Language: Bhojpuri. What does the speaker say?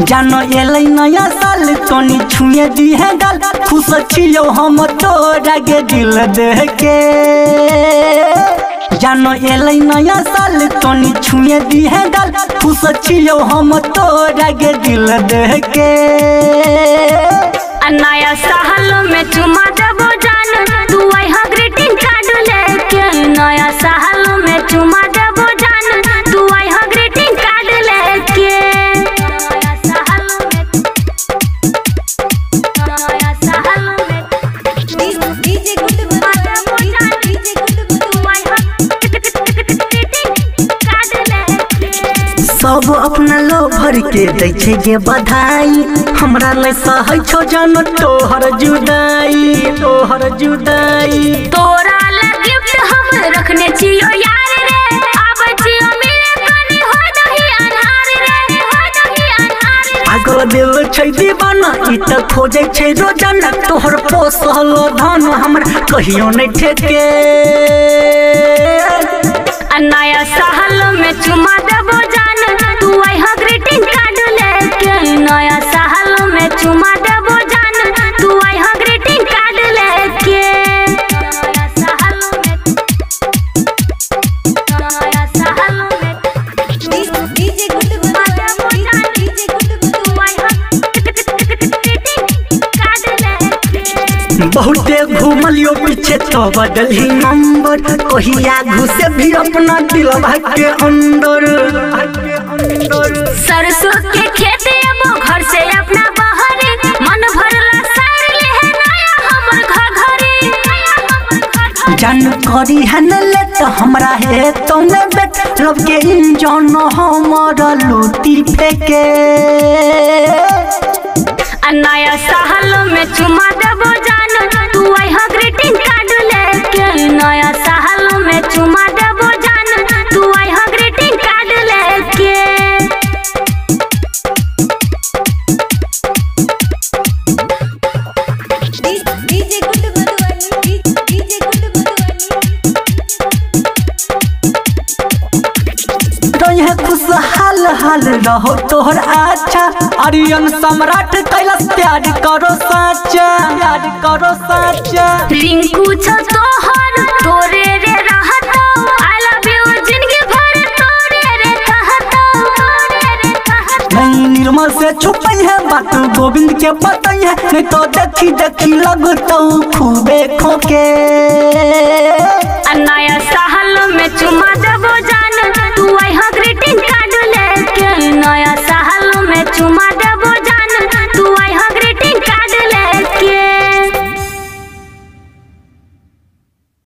जानो एलै नया साल तोनी छुए दी है गाल खुश छियो हम तोरा के दिल देख के। जानो एलै नया साल तोनी छुए दी है गाल खुश छियो हम तोरा के दिल देख के। नया साल में चुमा देबो जान तू आई हा ग्रीटिंग कार्ड लेके। नया साल में चुमा देबो जान तू आई हा ग्रीटिंग कार्ड लेके। सब अपना लोभर के दै छै गे बधाई हमरा नै सहै छो जान तोहर जुदाई तोहर जुदाई। तोरा ले गिफ्ट हम रखने छियो यार रे आब छियो मेरे कनी हो दही अनहार रे हो दही अनहार रे। आगो दिल छै दीवाना ई त खोजै छै रोजाना तोहर पोसल धन हमर कहियो नै ठेके। नया साल में चुमा देबो जान तू आई हा ग्रीटिंग कार्ड लेके। नया साल में चुमा देबो जान तू आई हा ग्रीटिंग कार्ड लेके। नया साल में डीजे गुड तू आई हा ग्रीटिंग कार्ड लेके। बहुते घूमलियो पीछे तो बदलही नंबर कहिया घुसे भी अपना दिल के अंदर। सरसों के खेत एबो घर से अपना बहरे मन भरला सार ले है नया हमर घर घरे। जान करी हन ले तो हमरा है तो ने बेट रब के इंजन हमर लूटी फेके। नया साल में चुमा देबो जान तू आई हा ग्रीटिंग कार्ड लेके। नया साल में चुमा देबो जान तू आई हा ग्रीटिंग कार्ड लेके। DJ good Madhubani DJ good Madhubani. रहे खुशहाल हाल रहो तोहर अच्छा आर्यन सम्राट कैलाश प्यार करो साचा प्यार करो साचा। रिंकू छ तोहर तोरे रे रहतो आई लव यू जिंदगी भर तोरे रे कहतो तोरे रे कहतो। नहीं निर्मल से छुपई है बात गोविंद के पतई है नहीं तो देखी देखी लगतो खूबे खोके।